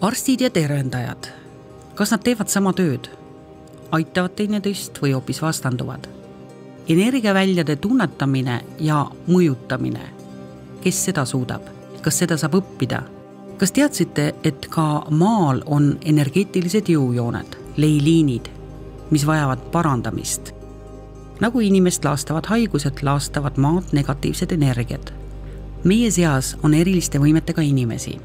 Arstid ja tervendajad, kas nad teevad sama tööd? Aitavad teineteist või hoopis vastanduvad? Energiaväljade tunnetamine ja mõjutamine. Kes seda suudab? Kas seda saab õppida? Kas teadsite, et ka maal on energeetilised jõujooned, leiliinid, mis vajavad parandamist? Nagu inimest laastavad haigused, laastavad maad negatiivsed energiad. Meie seas on eriliste võimetega inimesi.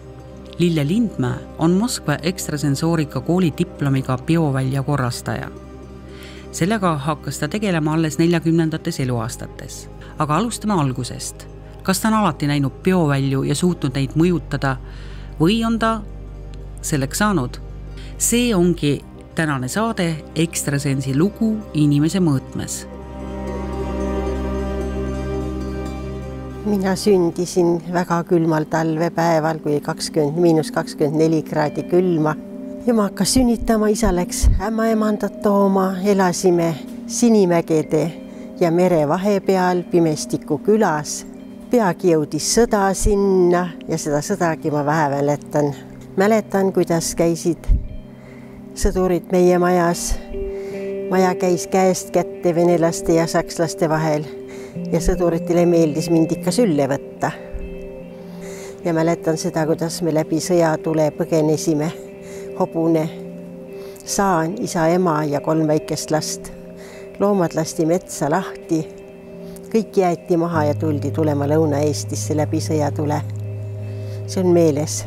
Lille Lindmäe on Moskva ekstrasensoorika kooli diplomiga biovälja korrastaja. Sellega hakkas ta tegelema alles 40. eluaastates. Aga alustame algusest. Kas ta on alati näinud biovälju ja suutnud neid mõjutada või on ta selleks saanud? See ongi tänane saade Ekstrasensi lugu inimese mõõtmes. Mina sündisin väga külmal talvepäeval, kui -24 kraadi külma. Ema hakkas sünnitama, isa läks ämmaemandat tooma, elasime Sinimägede ja mere vahepeal Pimestiku külas. Peagi jõudis sõda sinna ja seda sõdagi ma vähe mäletan. Mäletan, kuidas käisid sõdurid meie majas. Maja käis käest kätte venelaste ja sakslaste vahel. Ja sõduritele meeldis mind ikka sülle võtta. Ja mäletan seda, kuidas me läbi sõjatule põgenesime. Hobune, Saan, isa, ema ja 3 väikest last. Loomad lasti metsa lahti. Kõik jäeti maha ja tuldi tulema Lõuna-Eestisse läbi sõjatule. See on meeles.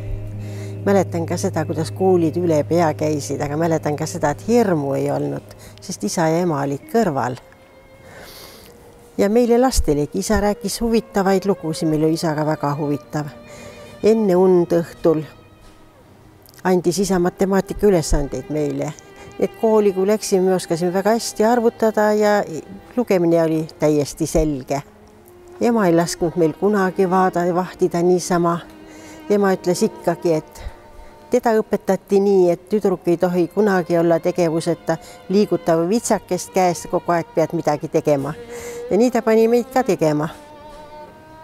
Mäletan ka seda, kuidas koolid üle pea käisid, aga mäletan ka seda, et hirmu ei olnud, sest isa ja ema olid kõrval. Ja meile lastelegi isa rääkis huvitavaid lugusid, meil oli isaga väga huvitav. Enne und õhtul andis isa matemaatika ülesandeid meile. Et kooli, kui läksime, me oskasime väga hästi arvutada ja lugemine oli täiesti selge. Ema ei lasknud meil kunagi vahtida niisama. Ema ütles ikkagi, et teda õpetati nii, et tüdruk ei tohi kunagi olla tegevuseta, liigutav vitsakest käest, kogu aeg pead midagi tegema. Ja nii ta pani meid ka tegema.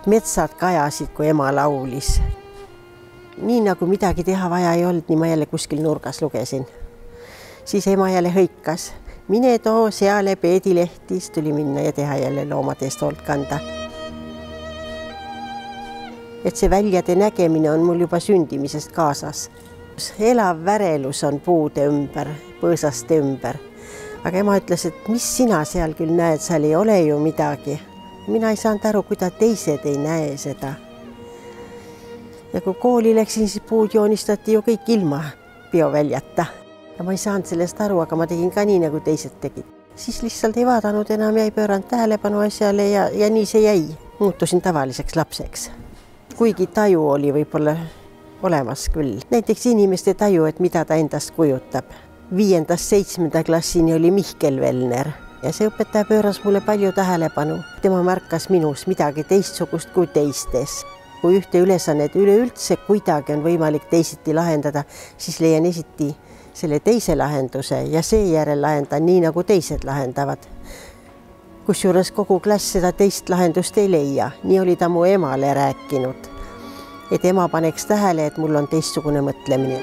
Metsad kajasid, kui ema laulis. Nii nagu midagi teha vaja ei olnud, nii ma jälle kuskil nurgas lugesin. Siis ema jälle hõikas. Mine too seale peedilehti, siis tuli minna ja teha jälle loomade eest hoolt kanda. Et see väljade nägemine on mul juba sündimisest kaasas. Elav värelus on puude ümber, põõsaste ümber. Aga ema ütles, et mis sina seal küll näed, seal ei ole ju midagi. Mina ei saanud aru, kuidas teised ei näe seda. Ja kui kooli läksin, siis puud joonistati ju kõik ilma bioväljata. Ja ma ei saanud sellest aru, aga ma tegin ka nii, nagu teised tegid. Siis lihtsalt ei vaadanud enam ja ei pööranud tähelepanu asjale ja nii see jäi. Muutusin tavaliseks lapseks. Kuigi taju oli võib-olla olemas küll. Näiteks inimeste taju, et mida ta endast kujutab. 5.–7. klassini oli Mihkel Velner ja see õpetaja pööras mulle palju tähelepanu. Tema märkas minus midagi teistsugust kui teistes. Kui ühte ülesannet üleüldse kuidagi on võimalik teisiti lahendada, siis leian esiti selle teise lahenduse ja seejärel lahendan nii, nagu teised lahendavad. Kusjuures kogu klass seda teist lahendust ei leia. Nii oli ta mu emale rääkinud. Et ema paneks tähele, et mul on teistsugune mõtlemine.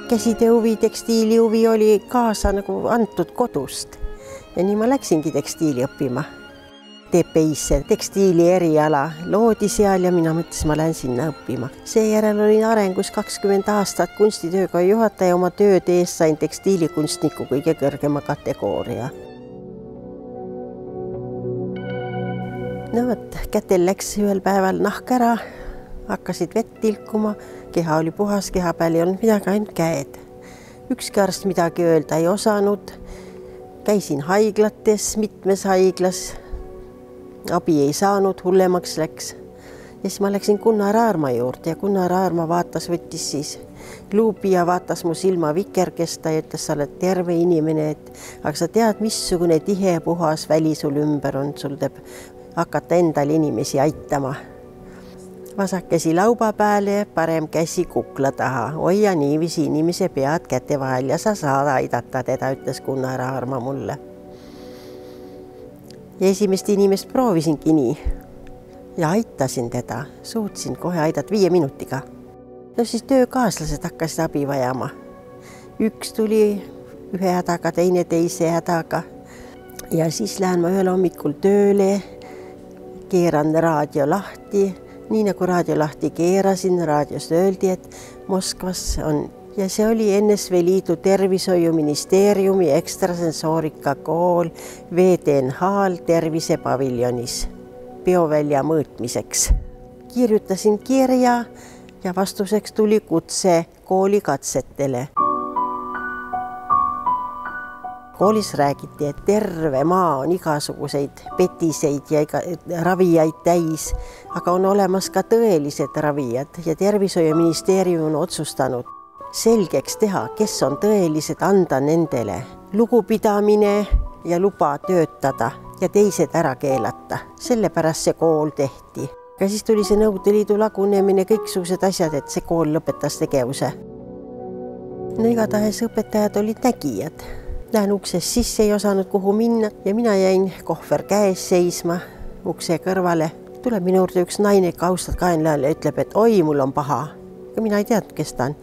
Käsitöö huvi, tekstiili huvi oli kaasa nagu antud kodust. Ja nii ma läksingi tekstiili õppima. TPI-sse tekstiili eriala loodi seal ja mina mõtlesin, ma lähen sinna õppima. Seejärel olin arengus 20 aastat kunstitööga juhataja, oma tööd ees sain tekstiilikunstniku kõige kõrgema kategooria. No võt, kätel läks ühel päeval nahk ära, hakkasid vett tilkuma, keha oli puhas, keha peal ei olnud midagi, ainult käed. Ükski arst midagi öelda ei osanud, käisin haiglates, mitmes haiglas, abi ei saanud, hullemaks läks. Ja siis ma läksin Gunnar Aarma juurde ja Gunnar Aarma võttis siis luubi ja vaatas mu silma vikerkesta ja ütles, sa oled terve inimene, aga sa tead, missugune tihe puhas väli sul ümber on, sul teeb hakata endal inimesi aitama. Vasak käsi lauba peale, parem käsi kukla taha. Hoia niiviisi inimese pead käte vahel ja sa saad aidata teda, ütles Gunnar Aarma mulle. Ja esimest inimest proovisingi nii. Ja aitasin teda. Suutsin kohe aidata 5 minutiga. No siis töökaaslased hakkasid abi vajama. Üks tuli ühe hädaga, teine teise hädaga. Ja siis lähen ma ühel hommikul tööle, keeran raadio lahti. Nii nagu raadio lahti keerasin, raadios öeldi, et Moskvas on. Ja see oli NSV Liidu Tervishoiuministeeriumi ekstrasensoorika kool VDNH-l tervisepaviljonis biovälja mõõtmiseks. Kirjutasin kirja ja vastuseks tuli kutse kooli katsetele. Koolis räägiti, et terve maa on igasuguseid petiseid ja ravijaid täis, aga on olemas ka tõelised ravijad ja Tervishoiuministeerium on otsustanud selgeks teha, kes on tõelised, anda nendele lugupidamine ja luba töötada ja teised ära keelata. Sellepärast see kool tehti. Ja siis tuli see Nõukogude Liidu lagunemine, kõiksugused asjad, et see kool lõpetas tegevuse. No igatahes õpetajad olid nägijad. Lähen uksest sisse, ei osanud kuhu minna ja mina jäin kohver käes seisma ukse kõrvale. Tuleb minu juurde üks naine, kaustad kaenlääle ja ütleb, et oi, mul on paha. Ja mina ei teadnud, kes ta on.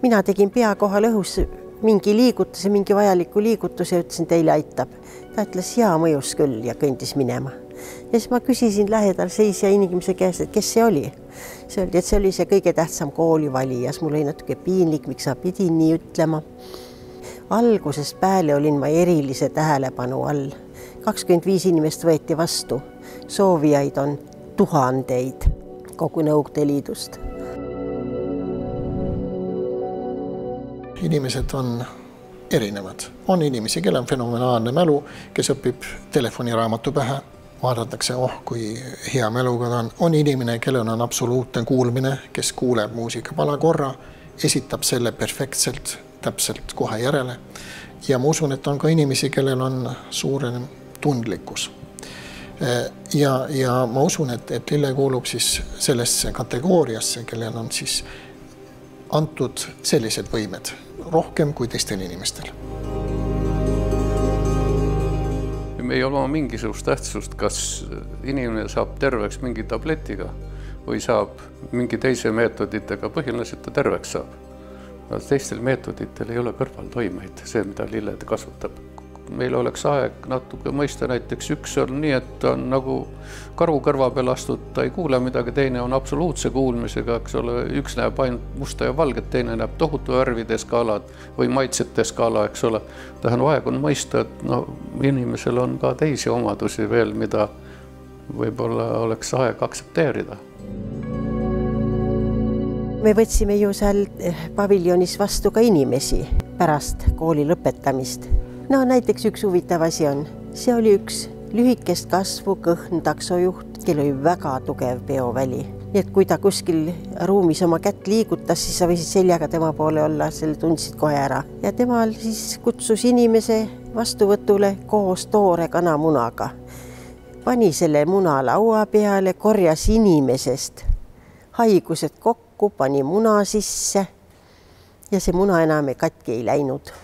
Mina tegin pea kohal õhus mingi liigutuse, mingi vajaliku liigutuse ja ütlesin, teile aitab. Ta ütles, jaa, mõjus küll ja kõndis minema. Ja siis ma küsisin lähedal seisja inimese käest, et kes see oli. See oli, et see oli see kõige tähtsam koolivalijas. Mul oli natuke piinlik, miks sa pidin nii ütlema. Algusest peale olin ma erilise tähelepanu all. 25 inimest võeti vastu. Soovijaid on tuhandeid kogu Nõukogude Liidust. Inimesed on erinevad. On inimesi, kelle on fenomenaalne mälu, kes õpib telefoniraamatu pähe. Vaadatakse, kui hea mäluga ta on. On inimene, kellel on absoluutne kuulmine, kes kuuleb muusika pala korra, esitab selle perfektselt, täpselt kohe järele. Ja ma usun, et on ka inimesi, kellel on suurem tundlikkus. Ja ma usun, et Lille kuulub siis sellesse kategooriasse, kellel on siis antud sellised võimed rohkem kui teistel inimestel. Me ei ole mingisugust tähtsust, kas inimene saab terveks mingi tabletiga või saab mingi teise meetoditega, põhiliselt ta terveks saab. Teistel meetoditel ei ole kõrvaltoimeid, see, mida Lille kasutab. Meil oleks aeg natuke mõista, näiteks üks on nii, et ta on nagu karu kõrva peal astud, ta ei kuule midagi, teine on absoluutse kuulmisega, eks ole, üks näeb ainult musta ja valget, teine näeb tohutu värvide skaalad või maitsete skaala, eks ole. Tähendab, aeg on mõista, et inimesel on ka teisi omadusi veel, mida võib-olla oleks aeg aktsepteerida. Me võtsime ju seal paviljonis vastu ka inimesi pärast kooli lõpetamist. No näiteks üks huvitav asi on. See oli üks lühikest kasvu kõhn taksojuht, kel oli väga tugev peoväli. Nii et kui ta kuskil ruumis oma kätt liigutas, siis sa võisid seljaga tema poole olla, selle tundsid kohe ära. Ja temal siis kutsus inimese vastuvõtule koos toore kanamunaga. Pani selle muna laua peale, korjas inimesest haigused kokku, pani muna sisse ja see muna enam katki ei läinud.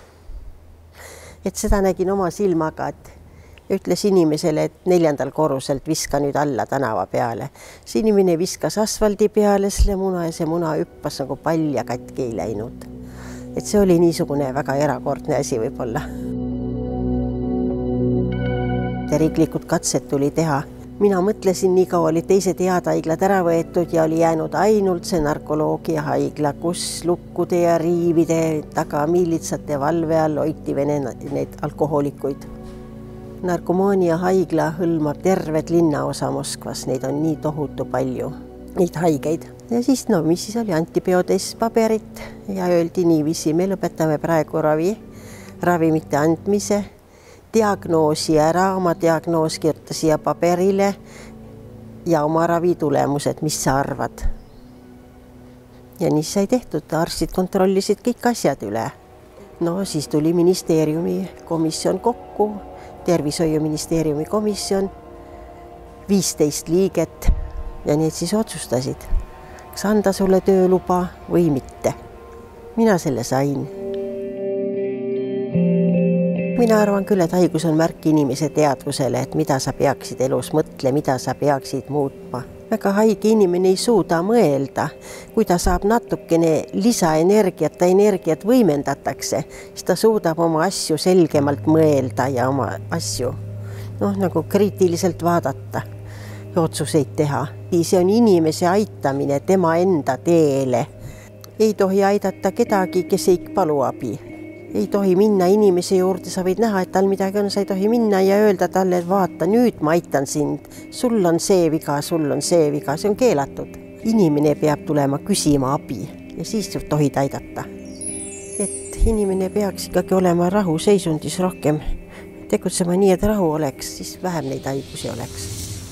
Et seda nägin oma silmaga, et ütles inimesele, et 4. korruselt viska nüüd alla tänava peale. See inimene viskas asfaldi peale selle muna ja see muna hüppas nagu pall ja katki ei läinud. Et see oli niisugune väga erakordne asi võib-olla. Riiklikud katsed tuli teha. Mina mõtlesin, nii kaua oli teised head haiglad ära võetud ja oli jäänud ainult see narkoloogia haigla, kus lukkude ja riivide taga miilitsate valve all hoiti need alkohoolikuid. Narkomaania haigla hõlmab terved linnaosa Moskvas, neid on nii tohutu palju, neid haigeid. Ja siis, mis siis oli, antibioodest paberit ja öeldi niiviisi, me lõpetame praegu ravimite andmise, diagnoosi ära, oma diagnoos kirjuta siia paberile ja oma ravitulemused, mis sa arvad. Ja nii sai tehtud, arstid kontrollisid kõik asjad üle. No siis tuli ministeeriumi komisjon kokku, Tervishoiuministeeriumi komisjon, 15 liiget ja need siis otsustasid, kas anda sulle tööluba või mitte. Mina selle sain. mina arvan küll, et haigus on märk inimese teadvusele, et mida sa peaksid elus mõtle, mida sa peaksid muutma. Väga haige inimene ei suuda mõelda, kui ta saab natukene lisaenergiat, ta energiat võimendatakse, siis ta suudab oma asju selgemalt mõelda ja oma asju nagu kriitiliselt vaadata ja otsuseid teha. See on inimese aitamine tema enda teele. Ei tohi aidata kedagi, kes ei palu abi. Ei tohi minna inimese juurde, sa võid näha, et tal midagi on, sa ei tohi minna ja öelda talle, et vaata, nüüd ma aitan sind. Sul on see viga, see on keelatud. Inimene peab tulema küsima abi ja siis tohid aidata. Et inimene peaks ikkagi olema rahuseisundis rohkem. Tegutsema nii, et rahu oleks, siis vähem neid haigusi oleks.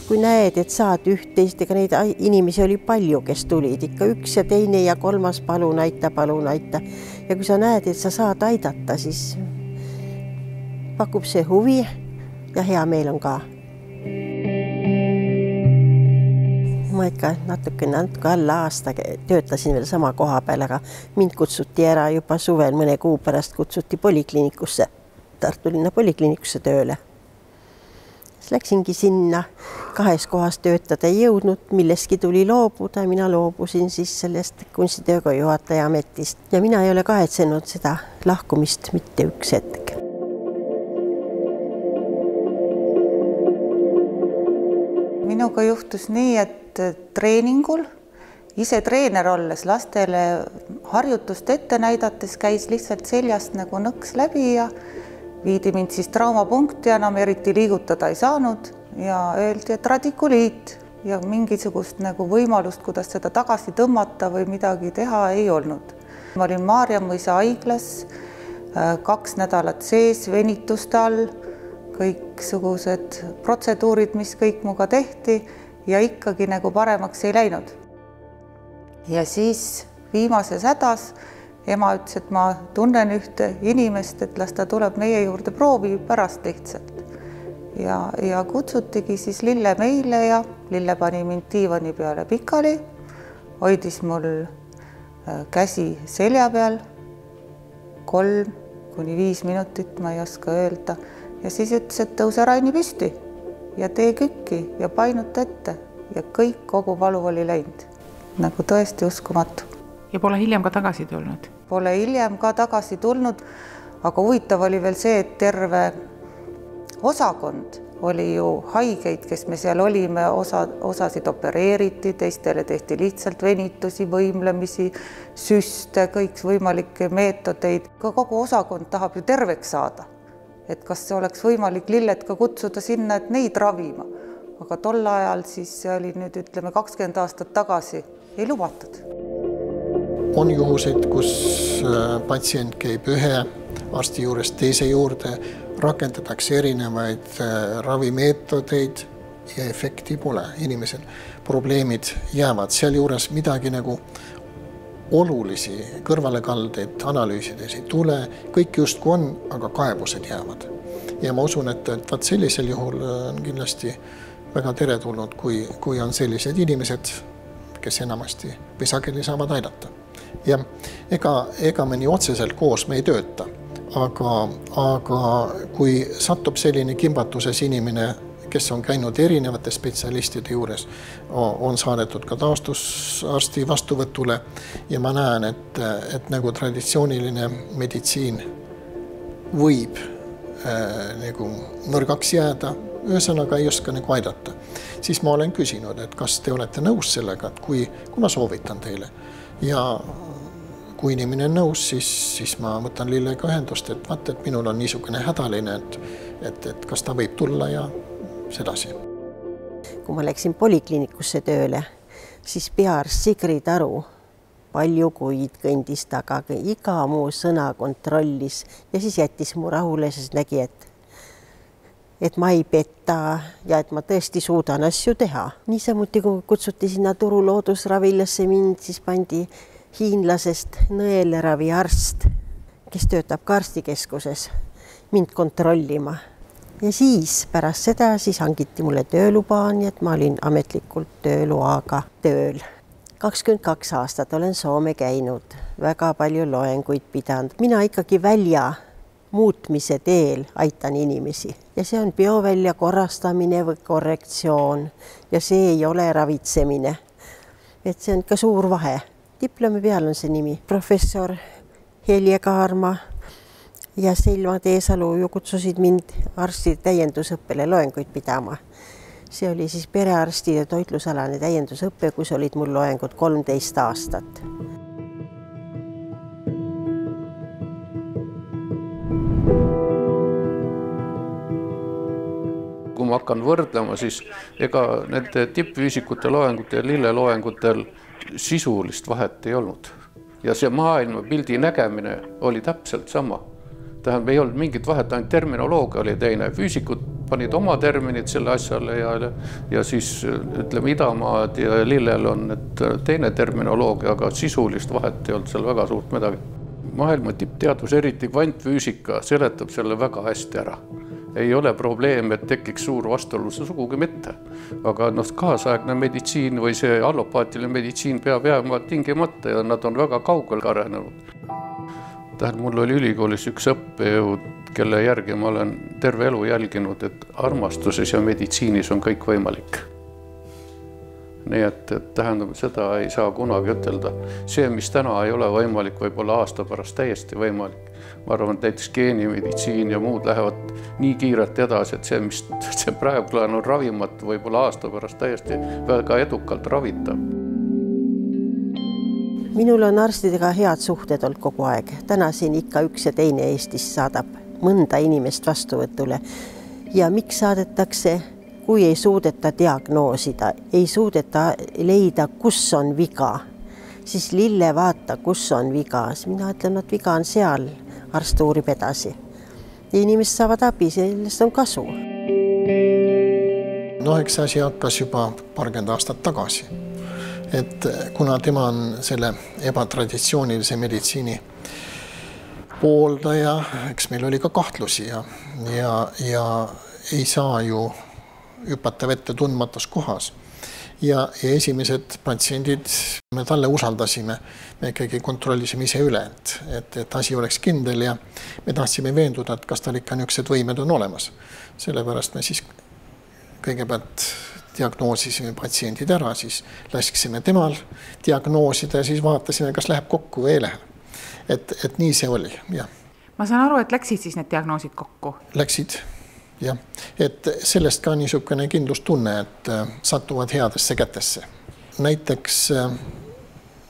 Kui näed, et saad üht-teist, ega neid inimesi oli palju, kes tulid, ikka üks ja teine ja kolmas, palun aita. Ja kui sa näed, et sa saad aidata, siis pakub see huvi ja hea meel on ka. Ma ikka natuke alla aasta töötasin veel sama koha peal, aga mind kutsuti ära juba suvel, mõne kuu pärast kutsuti polikliinikusse, Tartu linna polikliinikusse tööle. Läksingi sinna, 2 kohas töötada ei jõudnud, milleski tuli loobuda, mina loobusin siis sellest kunstitööga juhataja ametist ja mina ei ole kahetsenud seda lahkumist mitte üks hetk. Minuga juhtus nii, et treeningul, ise treener olles lastele harjutust ette näidates käis lihtsalt seljast nagu nõks läbi ja viidi mind siis traumapunkti, enam eriti liigutada ei saanud ja öeldi, et radikuliit ja mingisugust nagu võimalust, kuidas seda tagasi tõmmata või midagi teha ei olnud. Ma olin Maarjamõisa haiglas 2 nädalat sees venituste all, kõiksugused protseduurid, mis kõik muga tehti ja ikkagi nagu paremaks ei läinud. Ja siis viimases hädas ema ütles, et ma tunnen ühte inimest, et las ta tuleb meie juurde proovi pärast lihtsalt. Ja kutsutigi siis Lille meile ja Lille pani mind diivani peale pikali, hoidis mul käsi selja peal 3–5 minutit, ma ei oska öelda. Ja siis ütles, et tõuse Raini püsti ja tee kükki ja painuta ette ja kõik kogu valu oli läinud. Nagu tõesti uskumatu. Ja pole hiljem ka tagasi tulnud? Pole hiljem ka tagasi tulnud, aga huvitav oli veel see, et terve osakond oli ju haigeid, kes me seal olime, osasid opereeriti, teistele tehti lihtsalt venitusi, võimlemisi, süste, kõik võimalikke meetodeid. Ka kogu osakond tahab ju terveks saada. Et kas see oleks võimalik Lillet ka kutsuda sinna, et neid ravima. Aga tol ajal siis see oli nüüd, ütleme, 20 aastat tagasi ei lubatud. On juhuseid, kus patsient käib ühe arsti juures teise juurde, rakendatakse erinevaid ravimeetodeid ja efekti pole inimesel. Probleemid jäävad seal juures, midagi nagu olulisi kõrvalekaldeid analüüsides ei tule, kõik justkui on, aga kaebused jäävad. Ja ma usun, et sellisel juhul on kindlasti väga teretulnud, kui on sellised inimesed, kes enamasti või sageli saavad aidata. Ja ega me nii otseselt koos me ei tööta, aga kui satub selline kimbatuses inimene, kes on käinud erinevate spetsialistide juures, on saadetud ka taastusarsti vastuvõtule ja ma näen, et nagu traditsiooniline meditsiin võib nagu nõrgaks jääda, ühesõnaga ei oska nagu aidata. Siis ma olen küsinud, et kas te olete nõus sellega, et kui ma soovitan teile ja kui inimene on nõus, siis ma võtan Lillega ühendust, et vaata, et minul on niisugune hädaline, et kas ta võib tulla ja sedasi. Kui ma läksin polikliinikusse tööle, siis peaarst Sigrid Aru palju kuid kõndis taga, iga muu sõna kontrollis ja siis jättis mu rahule, sest nägi, et ma ei petta ja et ma tõesti suudan asju teha. Niisamuti, kui kutsuti sinna Turu loodusravilasse mind, siis pandi hiinlasest nõeleravi arst, kes töötab ka arstikeskuses, mind kontrollima. Ja siis pärast seda siis hangiti mulle tööluba, nii et ma olin ametlikult tööloaga tööl. 22 aastat olen Soome käinud, väga palju loenguid pidanud. Mina ikkagi välja muutmise teel aitan inimesi ja see on biovälja korrastamine või korrektsioon ja see ei ole ravitsemine. Et see on ka suur vahe. Diplomi peal on see nimi. Professor Helje Kaarma ja Selma Teesalu ju kutsusid mind arstide täiendusõppele loenguid pidama. See oli siis perearstide toitlusalane täiendusõppe, kus olid mul loengud 13 aastat. Kui ma hakkan võrdlema, siis ega nende tippfüüsikute loengutel ja lilleloengutel sisulist vahet ei olnud. Ja see maailma pildi nägemine oli täpselt sama. Tähendab, ei olnud mingit vahet, ainult terminoloogia oli teine. Füüsikud panid oma terminid selle asjale ja siis ütleme Idamaad ja Lillel on teine terminoloogia, aga sisulist vahet ei olnud seal väga suurt midagi. Maailma tippteadus, eriti kvantfüüsika, seletab selle väga hästi ära. Ei ole probleem, et tekiks suur vastuolus, sugugi mitte. Aga kaasaegne meditsiin või see allopaatiline meditsiin peab jääma tingimata ja nad on väga kaugel arenenud. Mul oli ülikoolis üks õppejõud, kelle järgi ma olen terve elu jälginud, et armastuses ja meditsiinis on kõik võimalik. Nii et tähendab, seda ei saa kunagi ütelda. See, mis täna ei ole võimalik, võib-olla aasta pärast täiesti võimalik. Ma arvan, et näiteks geenimeditsiin ja muud lähevad nii kiirelt edasi, et see, mis praegu on ravimat, võib-olla aasta pärast täiesti väga edukalt ravitav. Minul on arstidega head suhted olnud kogu aeg. Täna siin ikka üks ja teine Eestis saadab mõnda inimest vastuvõtule. Ja miks saadetakse, kui ei suudeta diagnoosida, ei suudeta leida, kus on viga, siis Lille vaata, kus on viga. Mina ütlen, et viga on seal, arst uurib edasi. Ja inimesed saavad abi, sellest on kasu. Eks asi hakkas juba parkümmend aastat tagasi. Et kuna tema on selle ebatraditsioonilise meditsiini pooldaja, eks meil oli ka kahtlusi ja ei saa ju hüpata vette tundmatus kohas. Ja esimesed patsiendid me talle usaldasime, me ikkagi kontrollisime ise üle, et asi oleks kindel ja me tahtsime veenduda, et kas tal ikka niisugused võimed on olemas. Sellepärast me siis kõigepealt diagnoosisime patsiendid ära, siis laskisime temal diagnoosida ja siis vaatasime, kas läheb kokku või ei lähe. Et nii see oli, jah. Ma saan aru, et läksid siis need diagnoosid kokku? Läksid, jah. Et sellest ka niisugune kindlustunne, et satuvad headesse kätesse. Näiteks,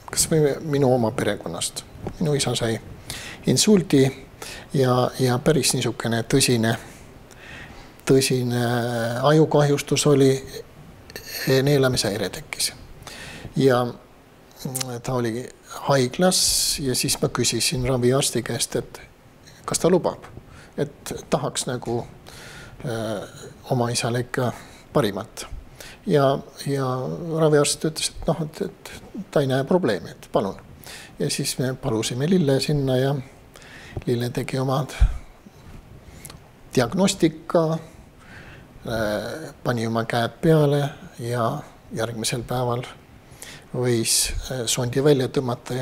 kas või minu oma perekonnast. Minu isa sai insuldi ja päris niisugune tõsine ajukahjustus oli, neelamisäire tekkis. Ja ta oli haiglas ja siis ma küsisin raviarsti käest, et kas ta lubab, et tahaks nagu oma isale ikka parimat. Ja raviarst ütles, et ta ei näe probleemi, et palun. Ja siis me palusime Lille sinna ja Lille tegi omad diagnostika, pani oma käed peale ja järgmisel päeval võis sondi välja tõmmata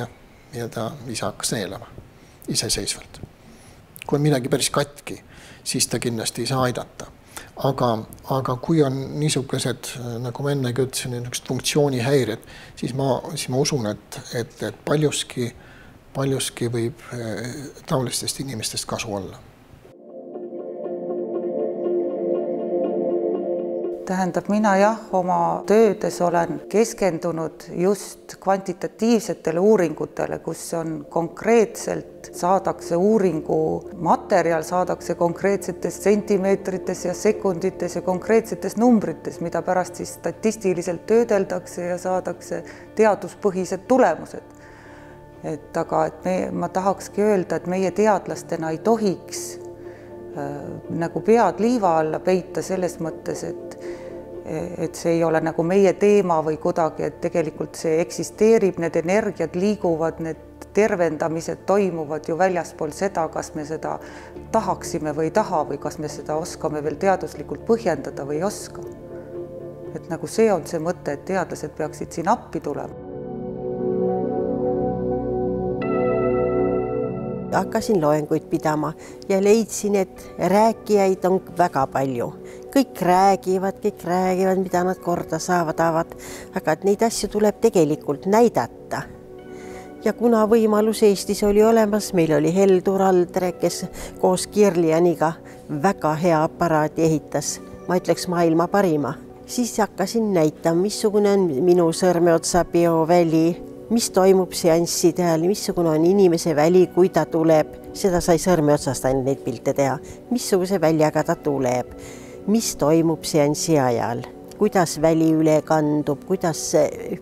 ja ta isa hakkas neelama iseseisvalt. Kui on midagi päris katki, siis ta kindlasti ei saa aidata. Aga kui on niisugused, nagu ma ennegi ütlesin, niisugused funktsioonihäired, siis ma usun, et paljuski võib taolistest inimestest kasu olla. Tähendab, mina oma töödes olen keskendunud just kvantitatiivsetele uuringutele, kus on konkreetselt saadakse uuringu materjal, saadakse konkreetsetes sentimeetrites ja sekundites ja konkreetsetes numbrites, mida pärast siis statistiliselt töödeldakse ja saadakse teaduspõhised tulemused. Aga ma tahakski öelda, et meie teadlastena ei tohiks nagu pead liiva alla peita selles mõttes, et see ei ole nagu meie teema või kuidagi, et tegelikult see eksisteerib, need energiad liiguvad, need tervendamised toimuvad ju väljaspool seda, kas me seda tahaksime või ei taha või kas me seda oskame veel teaduslikult põhjendada või ei oska. Et nagu see on see mõte, et teadlased peaksid siin appi tulema. Hakkasin loenguid pidama ja leidsin, et rääkijaid on väga palju. Kõik räägivad, mida nad korda saavad, aga et neid asju tuleb tegelikult näidata. Ja kuna võimalus Eestis oli olemas, meil oli Heldur Aldre, kes koos Kirlianiga väga hea aparaati ehitas, ma ütleks maailma parima. Siis hakkasin näitama, missugune on minu sõrmeotsa bioväli, mis toimub seanside ajal, missugune on inimese väli, kui ta tuleb. Seda sai sõrmeotsast ainult neid pilte teha. Missuguse väljaga ta tuleb, mis toimub seansi ajal, kuidas väli üle kandub, kuidas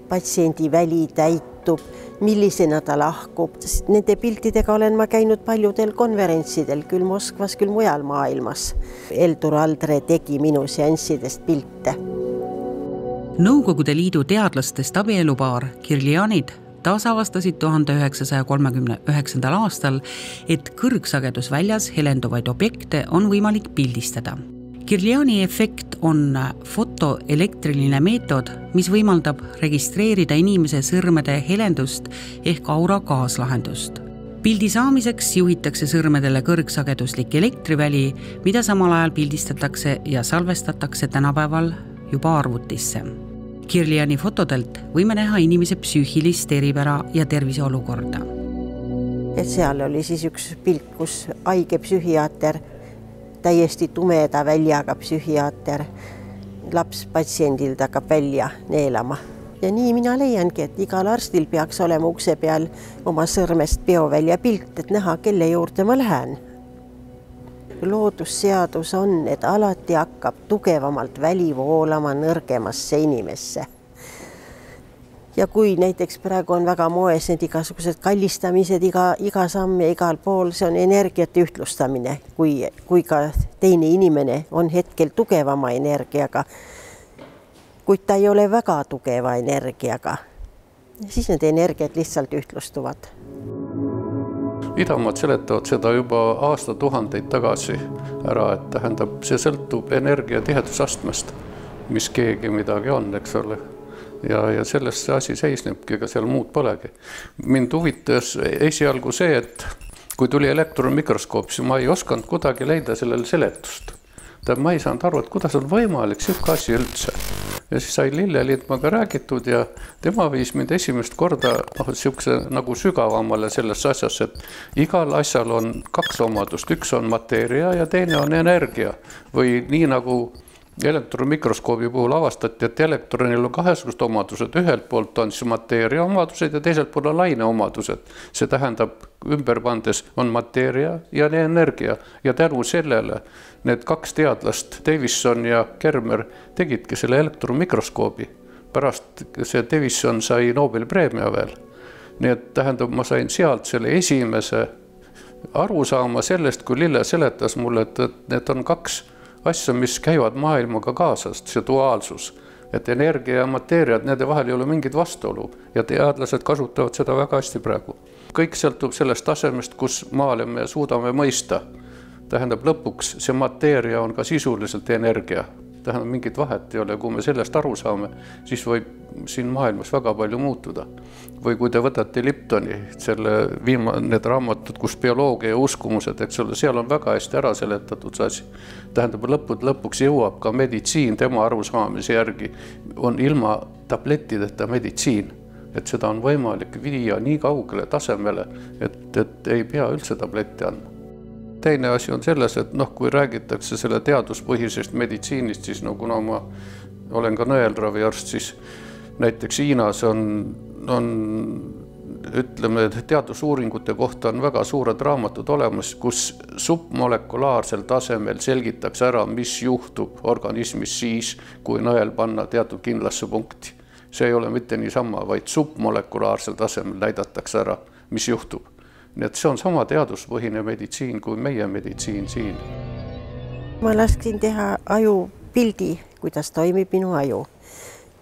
patsiendi väli täitub, millisena ta lahkub. Nende piltidega olen ma käinud paljudel konverentsidel, küll Moskvas, küll mujal maailmas. Heldur Aldre tegi minu seanssidest pilte. Nõukogude Liidu teadlastest abielupaar Kirlianid taasavastasid 1939. aastal, et kõrgsagedusväljas helenduvaid objekte on võimalik pildistada. Kirliani efekt on fotoelektriline meetod, mis võimaldab registreerida inimese sõrmede helendust ehk aura kaaslahendust. Pildi saamiseks juhitakse sõrmedele kõrgsageduslik elektriväli, mida samal ajal pildistatakse ja salvestatakse tänapäeval juba arvutisse. Kirliani fotodelt võime näha inimese psüühilist eripära ja terviseolukorda. Et seal oli siis üks pilt, kus haige psühhiaater, täiesti tumeda väljaga psühhiaater, laps patsiendilt hakkab välja neelama. Ja nii mina leiangi, et igal arstil peaks olema ukse peal oma sõrmest biovälja pilt, et näha, kelle juurde ma lähen. Loodusseadus on, et alati hakkab tugevamalt väli voolama nõrgemasse inimesse. Ja kui näiteks praegu on väga moes need igasugused kallistamised, iga samm ja igal pool, see on energiate ühtlustamine, kui ka teine inimene on hetkel tugevama energiaga, kuid ta ei ole väga tugeva energiaga, siis need energiat lihtsalt ühtlustuvad. Idamaad seletavad seda juba aastatuhandeid tagasi ära, et tähendab, see sõltub energia tihedusastmest, mis keegi midagi on, eks ole. Ja sellest see asi seisnebki, ega seal muud polegi. Mind huvitas esialgu see, et kui tuli elektronmikroskoop, siis ma ei osanud kuidagi leida sellele seletust. Ma ei saanud aru, et kuidas on võimalik siuke asi üldse. Ja siis sai Lille Lindmaga räägitud ja tema viis mind esimest korda siukse nagu sügavamale selles asjas, et igal asjal on kaks omadust. Üks on mateeria ja teine on energia. Või nii nagu elektronmikroskoobi puhul avastati, et elektronil on kahesugused omadused. Ühelt poolt on siis mateeria omadused ja teiselt poolt on laine omadused. See tähendab, ümberpandes on mateeria ja energia. Ja tänu sellele need kaks teadlast, Davison ja Kermer, tegidki selle elektronmikroskoobi. Pärast see Davison sai Nobeli preemia veel. Nii et tähendab, ma sain sealt selle esimese arusaama sellest, kui Lille seletas mulle, et need on kaks asja, mis käivad maailmaga kaasast, see duaalsus, et energia ja mateeria, nende vahel ei ole mingit vastuolu ja teadlased kasutavad seda väga hästi praegu. Kõik sõltub sellest tasemest, kus maale me suudame mõista. Tähendab, lõpuks see mateeria on ka sisuliselt energia. Tähendab, mingit vahet ei ole, kui me sellest aru saame, siis võib siin maailmas väga palju muutuda. Või kui te võtate Liptoni, need raamatud, kus bioloogia ja uskumused, eks ole, seal on väga hästi ära seletatud see asi. Tähendab, lõpuks jõuab ka meditsiin tema arusaamise järgi, on ilma tablettideta meditsiin, et seda on võimalik viia nii kaugele tasemele, et ei pea üldse tabletti andma. Teine asi on selles, et kui räägitakse selle teaduspõhisest meditsiinist, siis kuna ma olen ka nõelraviarst, siis näiteks Hiinas on ütleme, teadusuuringute kohta on väga suured raamatud olemas, kus submolekulaarsel tasemel selgitakse ära, mis juhtub organismis siis, kui nõel panna teatud kindlasse punkti. See ei ole mitte niisama, vaid submolekulaarsel tasemel näidatakse ära, mis juhtub. Nii et see on sama teaduspõhine meditsiin kui meie meditsiin siin. Ma lasksin teha aju pildi, kuidas toimib minu aju.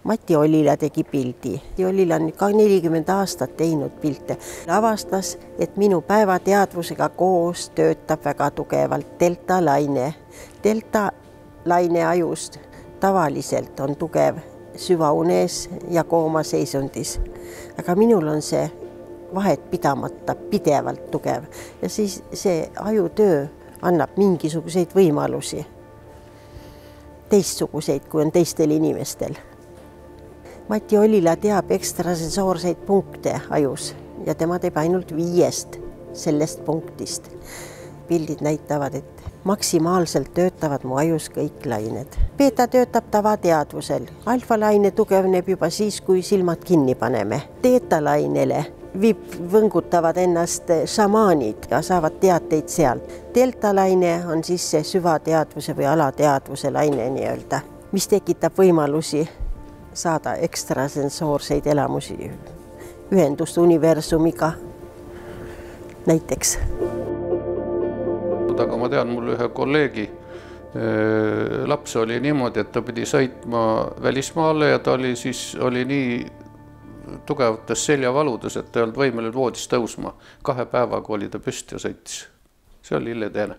Mati Ollila tegi pildi. Ollila on ka 40 aastat teinud pilte. Avastas, et minu päevateadvusega koos töötab väga tugevalt delta-laine. Delta-laine ajust tavaliselt on tugev süvaunes ja koomaseisundis. Aga minul on see vahet pidamata pidevalt tugev ja siis see ajutöö annab mingisuguseid võimalusi, teistsuguseid, kui on teistel inimestel. Mati Olila teab ekstrasensoorseid punkte ajus ja tema teeb ainult 5 sellest punktist. Pildid näitavad, et maksimaalselt töötavad mu ajus kõik lained. Beeta töötab tavateadvusel. Alfalaine tugevneb juba siis, kui silmad kinni paneme. Teetalainele võngutavad ennast šamaanid ja saavad teateid sealt. Deltalaine on siis see süvateadvuse või alateadvuse laine nii-öelda, mis tekitab võimalusi saada ekstrasensoorseid elamusi, ühendust universumiga näiteks. Aga ma tean, mul ühe kolleegi laps oli niimoodi, et ta pidi sõitma välismaale ja ta oli nii tugevates seljavaludes, et ta ei olnud võimeline voodist tõusma. 2 päevaga oli ta püsti ja sõitis. See oli illeteene.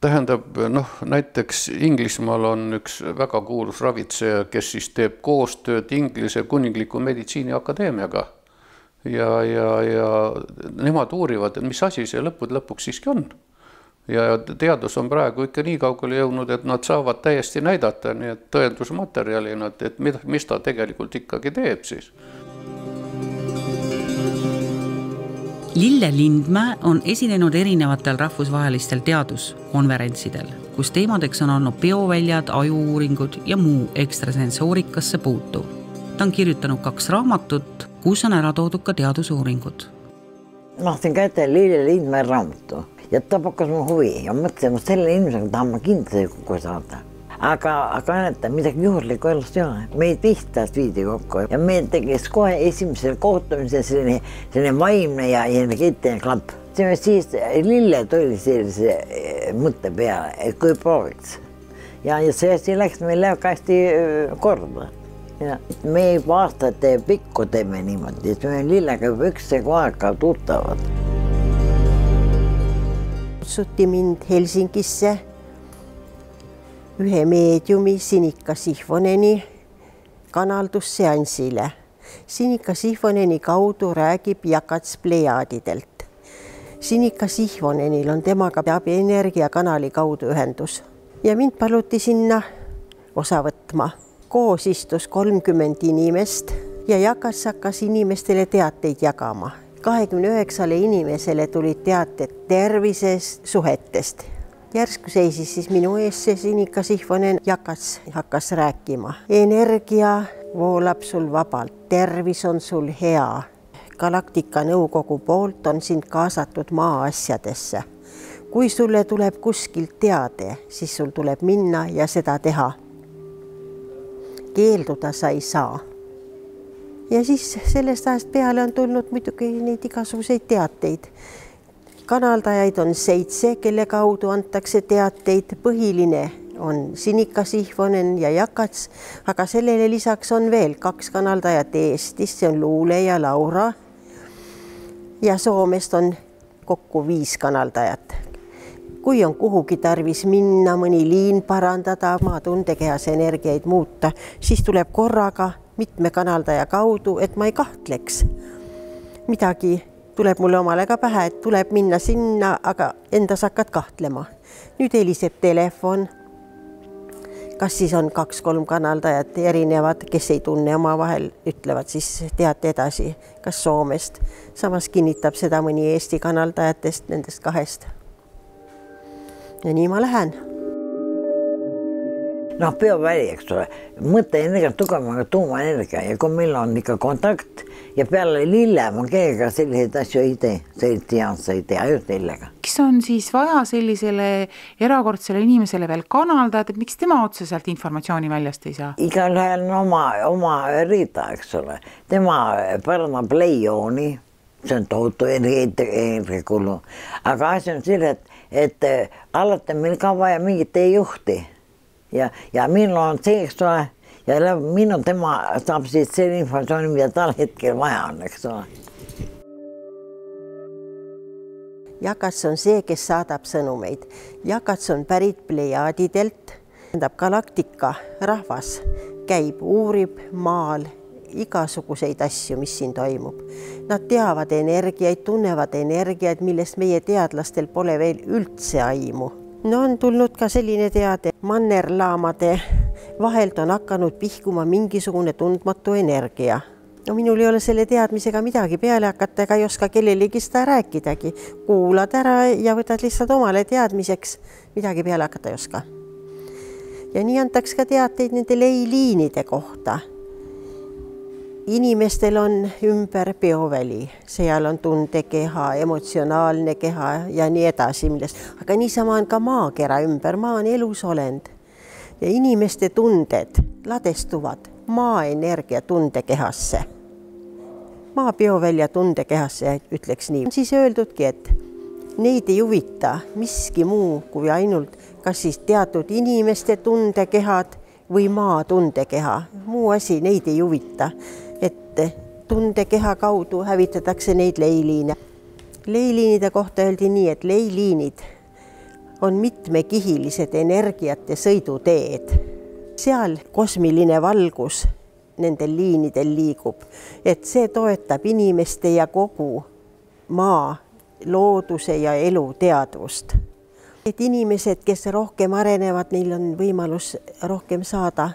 Tähendab, näiteks Inglismaal on üks väga kuulus ravitseja, kes siis teeb koostööd Inglise Kuningliku Meditsiiniakadeemiaga. Ja nemad uurivad, mis asi see lõpuks siiski on. Ja teadus on praegu ikka nii kaugele jõudnud, et nad saavad täiesti näidata nii et tõendusmaterjalina, et mis ta tegelikult ikkagi teeb siis. Lille Lindmäe on esinenud erinevatel rahvusvahelistel teaduskonverentsidel, kus teemadeks on olnud bioväljad, ajuuuringud ja muu ekstrasensoorikasse puutuv. Ta on kirjutanud 2 raamatut, kus on ära toodud ka teadusuuringud. Ma sain kätte Lille Lindmäe raamatu ja ta pakkus mu huvi ja mõtlesin, et selle inimesega tahan ma kindlasti kokku saada. Aga näeta, midagi juhuslikku elust ei ole. Meid 15 viidi kokku ja meil tegis kohe esimesel kohtumisel selline vaimne ja energeetiline klapp. Siis Lille tuli sellise mõtte peale, et kui prooviks. Ja see läks meile väga hästi korda. Ja me aastate pikku teeme niimoodi, et me Lillega juba üksegu aega tuttavad. Kutsuti mind Helsingisse ühe meediumi Sinikka Sihvoneni kanaldusseansile. Sinikka Sihvoneni kaudu räägib Jakats Plejaadidelt. Sinikka Sihvonenil on temaga peab energiakanali kaudu ühendus ja mind paluti sinna osa võtma. Koos istus 30 inimest ja Jakats hakkas inimestele teateid jagama. 29 inimesele tulid teated tervisest, suhetest. Järsku seisis siis minu ees see Sinikka Sihvonen, Jakats hakkas rääkima. Energia voolab sul vabalt, tervis on sul hea. Galaktika nõukogu poolt on sind kaasatud maa asjadesse. Kui sulle tuleb kuskilt teade, siis sul tuleb minna ja seda teha. Keelduda sa ei saa. Ja siis sellest ajast peale on tulnud muidugi neid igasuguseid teateid. Kanaldajaid on 7, kelle kaudu antakse teateid. Põhiline on Sinikka Sihvonen ja Jakats, aga sellele lisaks on veel 2 kanaldajat Eestist, see on Luule ja Laura. Ja Soomest on kokku 5 kanaldajat. Kui on kuhugi tarvis minna, mõni liin parandada, maa tundekehas energiaid muuta, siis tuleb korraga mitme kanaldaja kaudu, et ma ei kahtleks. Midagi tuleb mulle omale ka pähe, et tuleb minna sinna, aga endas hakkad kahtlema. Nüüd heliseb telefon. Kas siis on 2-3 kanaldajat erinevad, kes ei tunne oma vahel, ütlevad siis teate edasi, kas Soomest. Samas kinnitab seda mõni Eesti kanaldajatest, nendest 2. Ja nii ma lähen. Bioväli, eks ole. Mõtteenergia on tugevamaga tuumaenergia ja kui meil on ikka kontakt ja peale Lille ma keega selliseid asju ei tee, selliseid ei tee, ainult Lillega. Mis on siis vaja sellisele erakordsele inimesele veel kanaldajad, et miks tema otseselt informatsiooni väljast ei saa? Igalühel on oma riida, eks ole. Tema parandab leiooni, see on tohutu energiakulu, aga asi on selle, et alati meil ka vaja mingit teejuhti ja minul on see, eks ole, ja minu tema saab siis selle informatsiooni, mida tal hetkel vaja on, eks ole. Jakats on see, kes saadab sõnumeid. Jakats on pärit Plejaadidelt, galaktika rahvas käib, uurib maal igasuguseid asju, mis siin toimub. Nad teavad energiaid, tunnevad energiaid, millest meie teadlastel pole veel üldse aimu. No on tulnud ka selline teade, mannerlaamade vahelt on hakanud pihkuma mingisugune tundmatu energia. No minul ei ole selle teadmisega midagi peale hakata ega ei oska kellelegi seda rääkidagi. Kuulad ära ja võtad lihtsalt omale teadmiseks, midagi peale hakata ei oska. Ja nii antaks ka teateid nende leiliinide kohta. Inimestel on ümber bioväli, seal on tundekeha, emotsionaalne keha ja nii edasi, aga niisama on ka maakera ümber, maa on elusolend. Ja inimeste tunded ladestuvad maaenergia tundekehasse. Maa biovälja tundekehasse, ütleks nii. On siis öeldudki, et neid ei huvita miski muu kui ainult kas siis teatud inimeste tundekehad või maa tundekeha. Muu asi neid ei huvita, et tundekeha kaudu hävitatakse neid leiliine. Leiliinide kohta öeldi nii, et leiliinid on mitmekihilised energiate sõiduteed. Seal kosmiline valgus nendel liinidel liigub, et see toetab inimeste ja kogu maa, looduse ja elu teadvust. Et inimesed, kes rohkem arenevad, neil on võimalus rohkem saada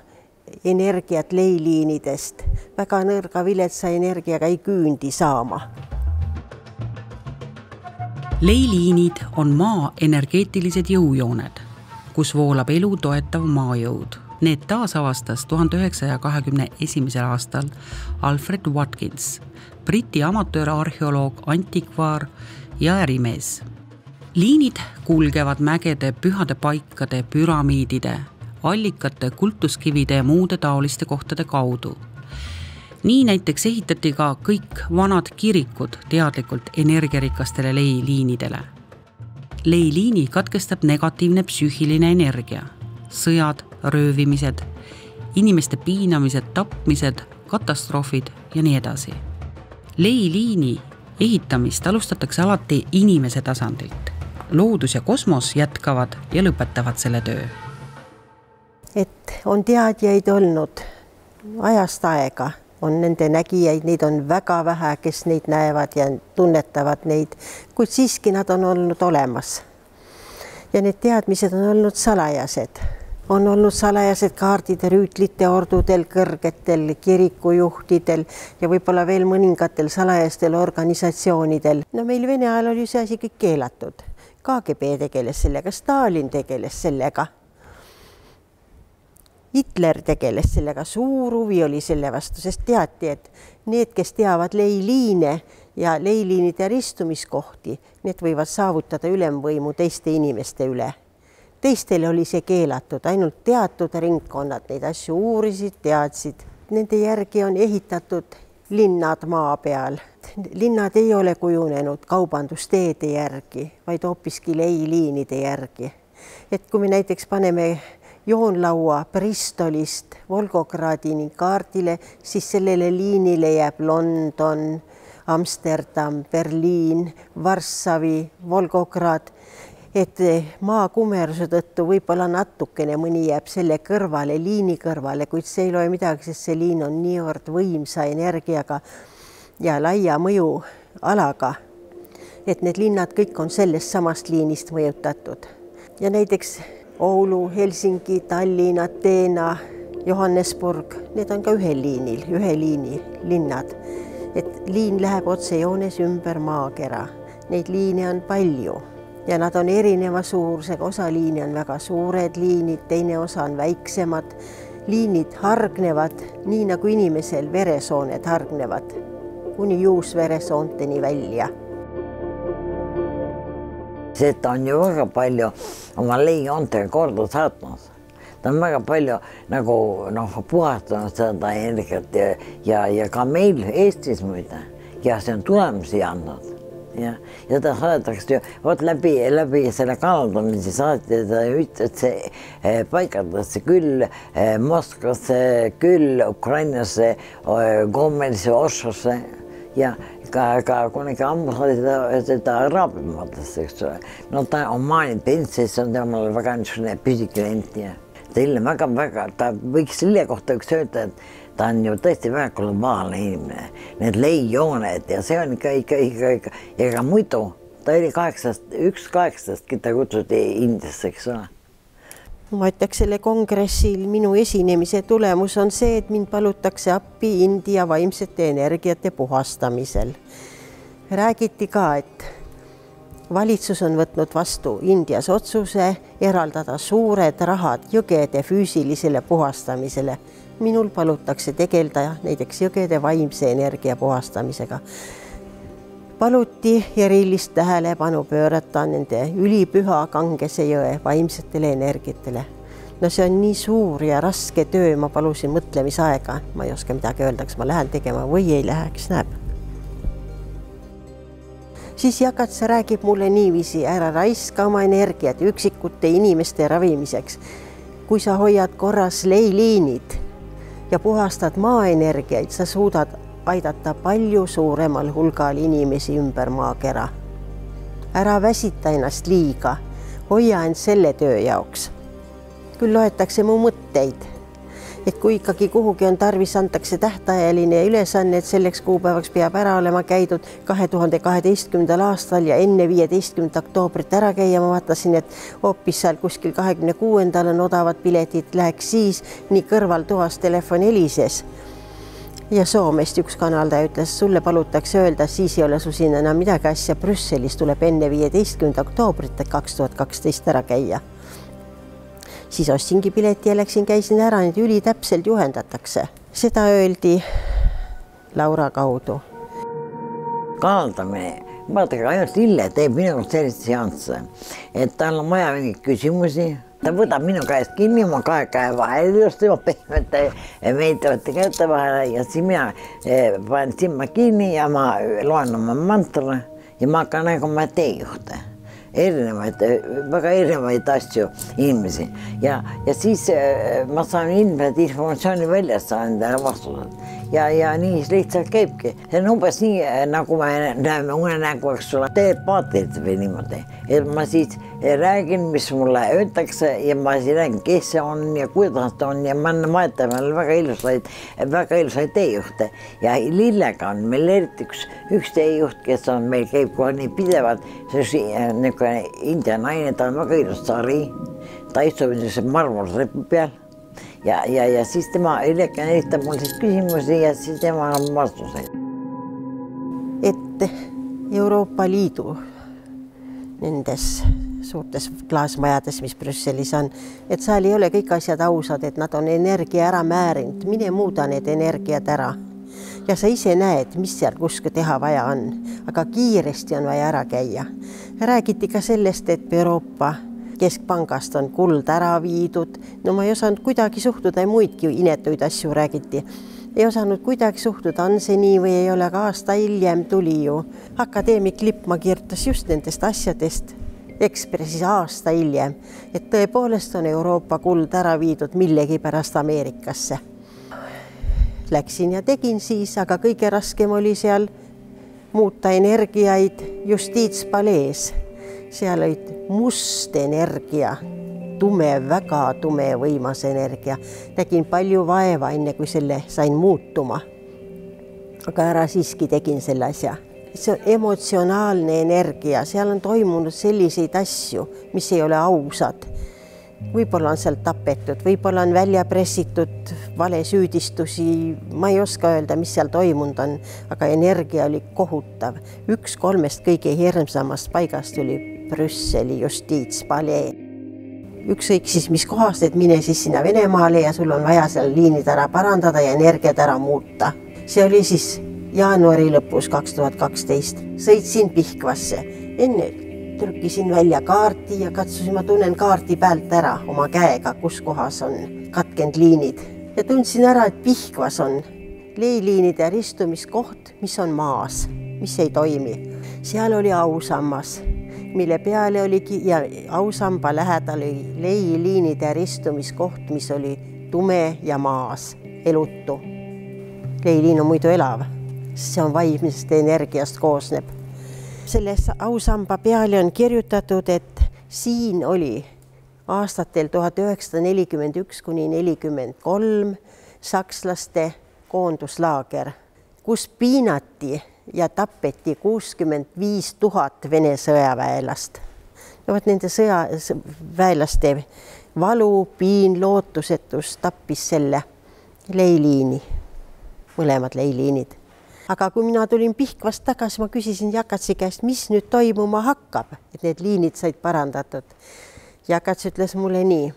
energiat leiliinidest. Väga nõrga viletsa energiaga ei küündi saama. Leiliinid on maa energeetilised jõujooned, kus voolab elu toetav maajõud. Need taasavastas 1921. aastal Alfred Watkins, Briti amatöörarheoloog, antikvaar ja ärimees. Liinid kulgevad mägede, pühade paikade, püramiidide, allikate, kultuskivide ja muude taoliste kohtade kaudu. Nii näiteks ehitati ka kõik vanad kirikud teadlikult energiarikastele leiliinidele. Leiliini katkestab negatiivne psüühiline energia, sõjad, röövimised, inimeste piinamised, tapmised, katastroofid ja nii edasi. Leiliini ehitamist alustatakse alati inimese tasandilt. Loodus ja kosmos jätkavad ja lõpetavad selle töö. Et on teadjaid olnud ajast aega, on nende nägijaid, neid on väga vähe, kes neid näevad ja tunnetavad neid, kuid siiski nad on olnud olemas. Ja need teadmised on olnud salajased. On olnud salajased kaardid rüütlite ordudel, kõrgetel kirikujuhtidel ja võib-olla veel mõningatel salajastel organisatsioonidel. No meil Vene ajal oli see asi kõik keelatud. KGB tegeles sellega, Stalin tegeles sellega. Hitler tegeles sellega, suur huvi oli selle vastu, sest teati, et need, kes teavad leiliine ja leiliinide ristumiskohti, need võivad saavutada ülemvõimu teiste inimeste üle. Teistele oli see keelatud, ainult teatud ringkonnad neid asju uurisid, teadsid. Nende järgi on ehitatud linnad maa peal. Linnad ei ole kujunenud kaubandusteede järgi, vaid hoopiski leiliinide järgi. Et kui me näiteks paneme joonlaua Bristolist Volgogradini kaardile, siis sellele liinile jääb London, Amsterdam, Berliin, Varssavi, Volgograd. Et maa kumeruse tõttu võib-olla natukene mõni jääb selle kõrvale, liini kõrvale, kuid see ei loe midagi, sest see liin on niivõrd võimsa energiaga ja laia mõju alaga, et need linnad kõik on sellest samast liinist mõjutatud. Ja näiteks Oulu, Helsingi, Tallinn, Ateena, Johannesburg, need on ka ühe liini linnad. Et liin läheb otsejoones ümber maakera. Neid liine on palju ja nad on erineva suurusega. Osa liini on väga suured liinid, teine osa on väiksemad. Liinid hargnevad nii nagu inimesel veresooned hargnevad, kuni juusveresoonteni välja. See on ju väga palju oma leijoontega korda saatnud. Ta on väga palju nagu puhastanud seda energiat ja ka meil Eestis muide. Ja see on tulemusi andnud. Ja ta saadetakse ju läbi selle kanaldamise saati, ta ütles, see paikatakse küll Moskvasse, küll Ukrainasse, Gomelisse, Ossosse ja ka kunagi ammu saadi seda Araabiamaadesse, eks ole. No ta on maaninud pentsisse, on temale väga niisugune püsiklient. Teile väga, ta võiks selle kohta üks öelda, et ta on ju tõesti väga globaalne inimene, need leijooned ja see on ikka, ega muidu ta oli 1/8, keda kutsuti Indiasse, eks ole. Ma ütleks selle kongressil minu esinemise tulemus on see, et mind palutakse appi India vaimsete energiate puhastamisel. Räägiti ka, et valitsus on võtnud vastu Indias otsuse eraldada suured rahad jõgede füüsilisele puhastamisele. Minul palutakse tegeleda näiteks jõgede vaimse energia puhastamisega. Paluti erilist tähelepanu pöörata nende ülipüha Kangese jõe vaimsetele energiatele. No see on nii suur ja raske töö, ma palusin mõtlemisaega. Ma ei oska midagi öelda, kas ma lähen tegema või ei lähe, kes näeb. Siis Jakatsa räägib mulle niiviisi, ära raiska oma energiat üksikute inimeste ravimiseks. Kui sa hoiad korras leiliinid ja puhastad maaenergiaid, sa suudad aidata palju suuremal hulgal inimesi ümber maakera. Ära väsita ennast liiga, hoia end selle töö jaoks. Küll loetakse mu mõtteid, et kui ikkagi kuhugi on tarvis, antakse tähtajaline ülesanne, et selleks kuupäevaks peab ära olema käidud 2012. aastal ja enne 15. oktoobrit ära käia. Ma vaatasin, et hoopis seal kuskil 26. on odavad piletid, läheks siis, nii kõrvaltoas telefon helises. Ja Soomest üks kanaldaja ütles, sulle palutakse öelda, siis ei ole su siin enam midagi asja, Brüsselis tuleb enne 15. oktoobrit 2012 ära käia. Siis ostsingi pileti ja läksin, käisin ära, need ülitäpselt juhendatakse. Seda öeldi Laura kaudu. Kanaldamine, vaadake, ainult Lille teeb minu sellist seansse, et tal on vaja mingid küsimusi. Ta võtab minu käest kinni, ma kahe käe vahel just juba pehmete meeldivate käete vahele ja siis mina panen silma kinni ja ma loen oma mantra ja ma hakkan nägema teejuhte. Väga erinevaid asju inimesi ja siis ma saan ilmselt informatsiooni välja, saan endale vastused ja nii lihtsalt käibki. See on umbes nii, nagu me näeme unenägu, eks sulle telepaatiliselt või niimoodi, et ma siis räägin, mis mulle öeldakse ja ma siis räägin, kes see on ja kuidas ta on ja ma maetan väga ilusaid teejuhte ja Lillega on meil eriti üks teejuht, kes on meil käib kohe nii pidevalt, see India naine, ta on väga ilus sari, ta istub marmortrepi peal ja siis tema esitab mul siis küsimusi ja siis tema on vastuseid. Et Euroopa Liidu nendes suurtes klaasmajades, mis Brüsselis on, et seal ei ole kõik asjad ausad, et nad on energia ära määrinud, mine muuda need energiad ära. Ja sa ise näed, mis seal kuskil teha vaja on, aga kiiresti on vaja ära käia. Räägiti ka sellest, et Euroopa Keskpangast on kuld ära viidud. No ma ei osanud kuidagi suhtuda ja muidki inetuid asju räägiti. Ei osanud kuidagi suhtuda, on see nii või ei ole, ka aasta hiljem tuli ju. Akadeemik Lippmaa kirjutas just nendest asjadest Ekspressis aasta hiljem, et tõepoolest on Euroopa kuld ära viidud millegi pärast Ameerikasse. Läksin ja tegin siis, aga kõige raskem oli seal muuta energiaid Justiitspalees. Seal olid must energia, tume, väga tume võimas energia. Tegin palju vaeva enne, kui selle sain muutuma. Aga ära siiski tegin selle asja. See on emotsionaalne energia, seal on toimunud selliseid asju, mis ei ole ausad. Võib-olla on seal tapetud, võib-olla on välja pressitud valesüüdistusi, ma ei oska öelda, mis seal toimunud on, aga energia oli kohutav. 1/3 kõige hirmsamast paigast oli Brüsseli Justiitspalee. Ükskõik siis, mis kohast, et mine siis sinna Venemaale ja sul on vaja seal liinid ära parandada ja energiat ära muuta. See oli siis jaanuari lõpus 2012. Sõitsin Pihkvasse. Enne trükkisin välja kaarti ja katsusin, ma tunnen kaarti pealt ära oma käega, kus kohas on katkend liinid. Ja tundsin ära, et Pihkvas on leiliinide ristumiskoht, mis on maas, mis ei toimi. Seal oli ausammas, mille peale oligi ja ausamba lähedal oli leiliinide ristumiskoht, mis oli tume ja maas, elutu. Leiliin on muidu elav. See on vaimsest energiast koosneb. Selles ausamba peale on kirjutatud, et siin oli aastatel 1941–1943 sakslaste koonduslaager, kus piinati ja tapeti 65 000 Vene sõjaväelast. No võt nende sõjaväelaste valu, piin, lootusetus tappis selle leiliini, mõlemad leiliinid. Aga kui mina tulin Pihkvast tagasi, ma küsisin Jakatsi käest, mis nüüd toimuma hakkab, et need liinid said parandatud. Jakats ütles mulle nii,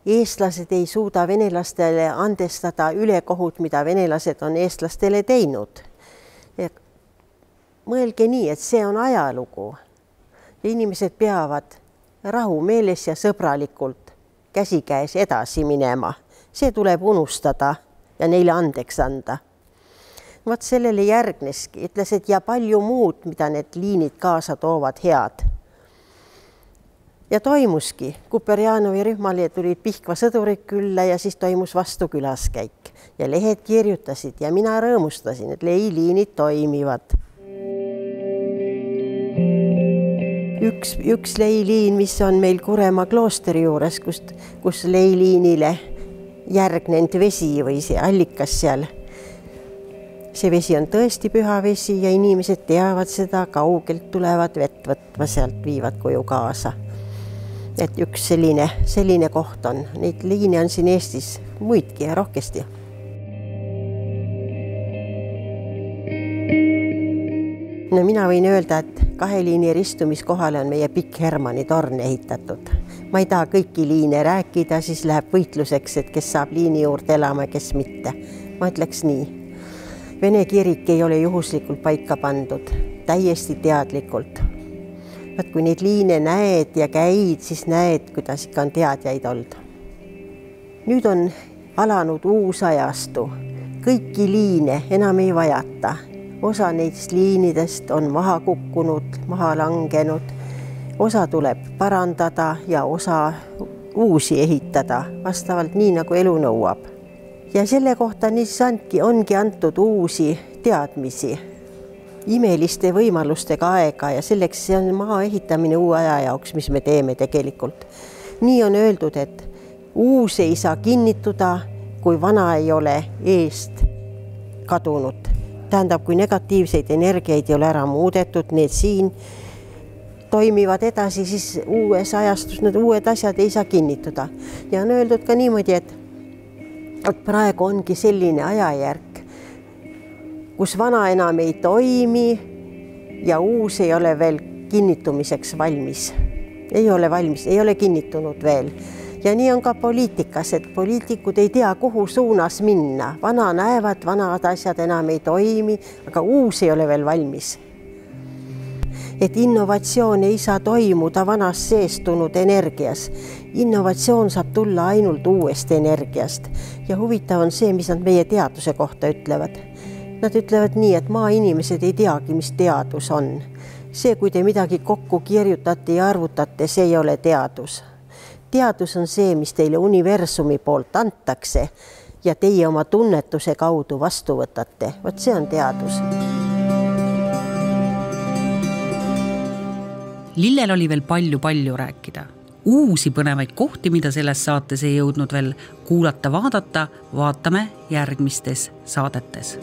eestlased ei suuda venelastele andestada ülekohut, mida venelased on eestlastele teinud. Ja mõelge nii, et see on ajalugu ja inimesed peavad rahumeeles ja sõbralikult käsikäes edasi minema. See tuleb unustada ja neile andeks anda. Vaat sellele järgneski, ütles, et ja palju muud, mida need liinid kaasa toovad head. Ja toimuski, Kuperjanovi rühmale tulid Pihkva sõdurid külla ja siis toimus vastu külaskäik. Ja lehed kirjutasid ja mina rõõmustasin, et leiliinid toimivad. Üks leiliin, mis on meil Kuremaa kloosteri juures, kus leiliinile järgnenud vesi või see allikas seal. See vesi on tõesti püha vesi ja inimesed teavad seda, kaugelt tulevad vett võtma, sealt viivad koju kaasa. Et üks selline koht on. Neid liine on siin Eestis muidki ja rohkesti. No mina võin öelda, et 2 liini ristumiskohale on meie Pikk Hermanni torn ehitatud. Ma ei taha kõiki liine rääkida, siis läheb võitluseks, et kes saab liini juurde elama ja kes mitte. Ma ütleks nii. Vene kirik ei ole juhuslikult paika pandud, täiesti teadlikult. Vaat kui neid liine näed ja käid, siis näed, kuidas ikka on teadjaid olnud. Nüüd on alanud uus ajastu. Kõiki liine enam ei vajata. Osa neist liinidest on maha kukkunud, maha langenud. Osa tuleb parandada ja osa uusi ehitada, vastavalt nii, nagu elu nõuab. Ja selle kohta ongi antud uusi teadmisi, imeliste võimalustega aega ja selleks see on maa ehitamine uue aja jaoks, mis me teeme tegelikult. Nii on öeldud, et uus ei saa kinnituda, kui vana ei ole eest kadunud. Tähendab, kui negatiivseid energiaid ei ole ära muudetud, need siin toimivad edasi, siis uues ajastus, need uued asjad ei saa kinnituda. Ja on öeldud ka niimoodi, et praegu ongi selline ajajärk, kus vana enam ei toimi ja uus ei ole veel kinnitumiseks valmis. Ei ole valmis, ei ole kinnitunud veel. Ja nii on ka poliitikas, et poliitikud ei tea, kuhu suunas minna. Vana näevad, vanad asjad enam ei toimi, aga uus ei ole veel valmis. Et innovatsioon ei saa toimuda vanas seestunud energias. Innovatsioon saab tulla ainult uuest energiast. Ja huvitav on see, mis nad meie teaduse kohta ütlevad. Nad ütlevad nii, et maainimesed ei teagi, mis teadus on. See, kui te midagi kokku kirjutate ja arvutate, see ei ole teadus. Teadus on see, mis teile universumi poolt antakse ja teie oma tunnetuse kaudu vastu võtate. Vot see on teadus. Lillel oli veel palju rääkida. Uusi põnevaid kohti, mida selles saates ei jõudnud veel kuulata, vaadata, vaatame järgmistes saadetes.